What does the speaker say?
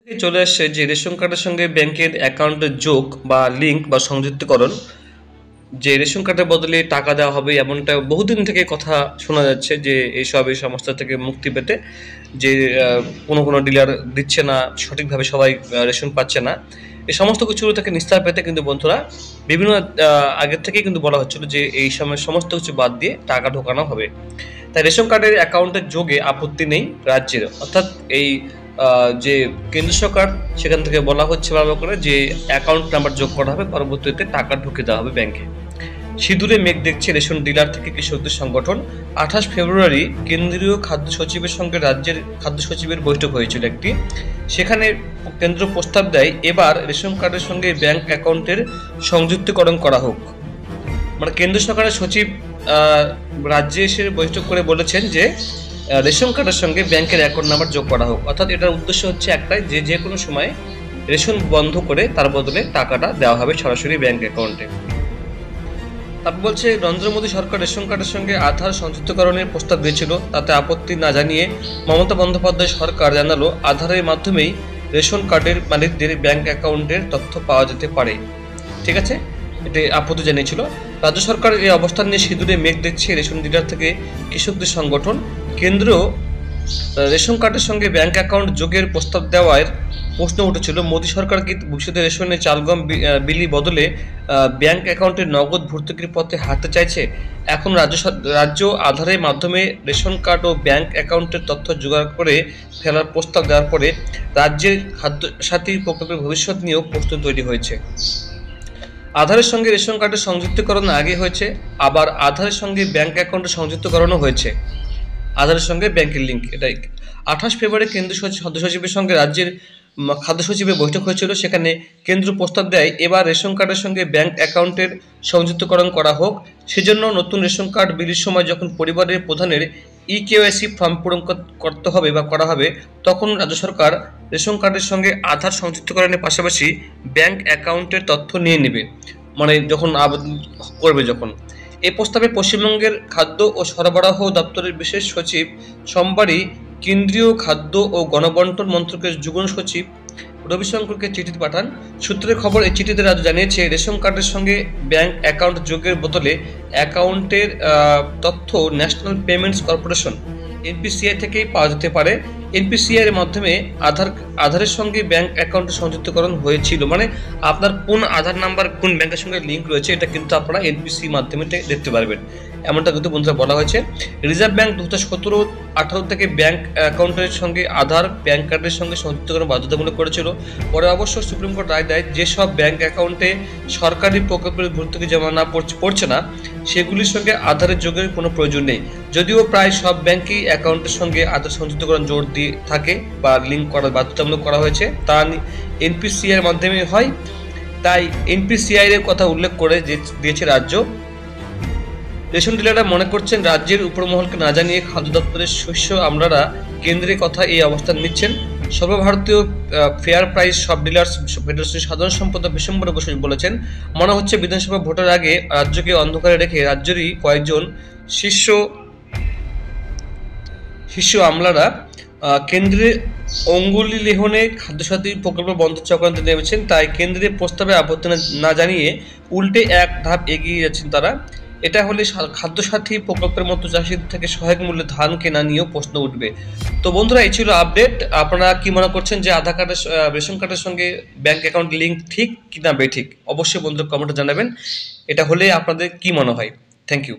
চলে আসছে যে রেশন কার্ডের সঙ্গে ব্যাংকের অ্যাকাউন্টের যোগ বা লিঙ্ক বা সংযুক্তকরণ, যে রেশন কার্ডের বদলে টাকা দেওয়া হবে এমনটা বহুদিন থেকে কথা শোনা যাচ্ছে যে এই সমস্যা থেকে মুক্তি পেতে যে কোনো ডিলার দিচ্ছে না, সঠিকভাবে সবাই রেশন পাচ্ছে না, এই সমস্ত কিছু থেকে নিস্তার পেতে কিন্তু বন্ধুরা বিভিন্ন আগের থেকেই কিন্তু বলা হচ্ছিল যে এই সময় সমস্ত কিছু বাদ দিয়ে টাকা ঢোকানো হবে। তাই রেশন কার্ডের অ্যাকাউন্টের যোগে আপত্তি নেই রাজ্যের, অর্থাৎ এই যে কেন্দ্র সরকার সেখান থেকে বলা হচ্ছে বারবার করে যে অ্যাকাউন্ট নাম্বার যোগ করা হবে, পরবর্তীতে টাকা ঢুকে দেওয়া হবে ব্যাংকে। সিঁদুরে মেঘ দেখছে রেশন ডিলার থেকে কৃষকদের সংগঠন। 28 ফেব্রুয়ারি কেন্দ্রীয় খাদ্য সচিবের সঙ্গে রাজ্যের খাদ্য সচিবের বৈঠক হয়েছিল একটি, সেখানে কেন্দ্র প্রস্তাব দেয় এবার রেশন কার্ডের সঙ্গে ব্যাংক অ্যাকাউন্টের সংযুক্তকরণ করা হোক। মানে কেন্দ্র সরকারের সচিব রাজ্যে এসে বৈঠক করে বলেছেন যে রেশন কার্ডের সঙ্গে ব্যাংকের অ্যাকাউন্ট নাম্বার যোগ করা হোক, অর্থাৎ এটার উদ্দেশ্য হচ্ছে একটাই, যে কোনো সময় রেশন বন্ধ করে তার বদলে টাকাটা দেওয়া হবে সরাসরি ব্যাংক অ্যাকাউন্টে। তারপর বলছে নরেন্দ্র মোদী সরকার রেশন কার্ডের সঙ্গে আধার সংযুক্তকরণের প্রস্তাব দিয়েছিল, তাতে আপত্তি না জানিয়ে মমতা বন্দ্যোপাধ্যায় সরকার জানালো আধারের মাধ্যমেই রেশন কার্ডের মালিকদের ব্যাংক অ্যাকাউন্টের তথ্য পাওয়া যেতে পারে। ঠিক আছে, এটি আপত্তি জানিয়েছিল। রাজ্য সরকার এই অবস্থান নিয়ে সিঁদুরে মেঘ দেখছে রেশন ডিলার থেকে কৃষকদের সংগঠন। কেন্দ্র রেশন কার্ডের সঙ্গে ব্যাংক অ্যাকাউন্ট যোগের প্রস্তাব দেওয়ার প্রশ্ন উঠেছিল, মোদী সরকার কি ভবিষ্যতে রেশনে চাল গম বিলি বদলে ব্যাংক অ্যাকাউন্টে নগদ ভর্তুকির পথে হাঁটতে চাইছে? এখন রাজ্য আধারের মাধ্যমে রেশন কার্ড ও ব্যাংক অ্যাকাউন্টের তথ্য জোগাড় করে ফেলার প্রস্তাব দেওয়ার পরে রাজ্যের খাদ্য সাথী প্রকল্পের ভবিষ্যৎ নিয়েও প্রশ্ন তৈরি হয়েছে। আধারের সঙ্গে রেশন কার্ডের সংযুক্তকরণ আগে হয়েছে, আবার আধারের সঙ্গে ব্যাংক অ্যাকাউন্টের সংযুক্তকরণও হয়েছে। আধারের সঙ্গে ব্যাংকের লিঙ্ক, এটাই 28 ফেব্রুয়ারি কেন্দ্রীয় খাদ্য সচিবের সঙ্গে রাজ্যের খাদ্য সচিবের বৈঠক হয়েছিল, সেখানে কেন্দ্র প্রস্তাব দেয় এবার রেশন কার্ডের সঙ্গে ব্যাংক অ্যাকাউন্টের সংযুক্তকরণ করা হোক। সেজন্য নতুন রেশন কার্ড বিলির সময় যখন পরিবারের প্রধানের ইকেওয়াইসি ফর্ম পূরণ করতে হবে বা করা হবে, তখন রাজ্য সরকার রেশন কার্ডের সঙ্গে আধার সংযুক্তকরণের পাশাপাশি ব্যাংক অ্যাকাউন্টের তথ্য নিয়ে নেবে, মানে যখন আবেদন করবে যখন। এই প্রস্তাবে পশ্চিমবঙ্গের খাদ্য ও সরবরাহ দপ্তরের বিশেষ সচিব সোমবারই কেন্দ্রীয় খাদ্য ও গণবন্টন মন্ত্রকের যুগ্ম সচিব রবিশঙ্করকে চিঠি পাঠান। সূত্রের খবর, এই চিঠিতে রাজ্য জানিয়েছে রেশন কার্ডের সঙ্গে ব্যাংক অ্যাকাউন্ট যোগের বদলে অ্যাকাউন্টের তথ্য ন্যাশনাল পেমেন্টস কর্পোরেশন এনপিসিআই থেকেই পাওয়া যেতে পারে। এনপিসিআই এর মাধ্যমে আধারের সঙ্গে ব্যাংক অ্যাকাউন্টে সংযুক্তকরণ হয়েছিল, মানে আপনার কোন আধার নাম্বার কোন ব্যাংকের সঙ্গে লিঙ্ক রয়েছে এটা কিন্তু আপনারা এনপিসি মাধ্যমে দেখতে পারবেন, এমনটা কিন্তু বন্ধুরা বলা হয়েছে। রিজার্ভ ব্যাংক 2017-18 থেকে ব্যাংক অ্যাকাউন্টের সঙ্গে আধার প্যান কার্ডের সঙ্গে সংযুক্তকরণ বাধ্যতামূলক করেছিল। পরে অবশ্য সুপ্রিম কোর্ট রায় দেয় যেসব ব্যাংক অ্যাকাউন্টে সরকারি প্রকল্পের ভর্তুকি জমা না পড়ছে না সেগুলির সঙ্গে আধারের যোগের কোনো প্রয়োজন নেই। যদিও প্রায় সব ব্যাংকই অ্যাকাউন্টের সঙ্গে আধার সংযুক্তকরণ জোর দিয়ে থাকে বা লিঙ্ক করা বাধ্যতামূলক করা হয়েছে, তা এনপিসিআই এর মাধ্যমে হয়। তাই এনপিসিআই এর কথা উল্লেখ করে দিয়েছে রাজ্য। রেশন ডিলাররা মনে করছেন রাজ্যের উপরমহলকে না জানিয়ে খাদ্য দপ্তরের শস্য আমলারা কেন্দ্রের কথা এই অবস্থান নিচ্ছেন। সর্বভারতীয় ফেয়ার প্রাইস সব ডিলার্স ফেডারেশনের সাধারণ সম্পাদক বিশ্বম্বর বসু বলেছেন, মনে হচ্ছে বিধানসভা ভোটের আগে রাজ্যকে অন্ধকারে রেখে রাজ্যেরই কয়েকজন শীর্ষ আমলারা কেন্দ্রে অঙ্গুলি লেহনে খাদ্যসাথী প্রকল্প বন্ধ চক্রান্তে নেমেছেন। তাই কেন্দ্রের প্রস্তাবে আপত্তি না জানিয়ে উল্টে এক ধাপ এগিয়ে যাচ্ছেন তারা। এটা হলে খাদ্যসাথী প্রকল্পের মতো চাষিদের থেকে সহায়ক মূল্যে ধান কেনা নিয়েও প্রশ্ন উঠবে। তো বন্ধুরা, এই ছিল আপডেট। আপনারা কি মনে করছেন যে আধার কার্ডের রেশন কার্ডের সঙ্গে ব্যাংক অ্যাকাউন্ট লিঙ্ক ঠিক কিনা বেঠিক? অবশ্যই বন্ধুরা কমেন্টে জানাবেন। এটা হলে আপনাদের কি মনে হয়? Thank you.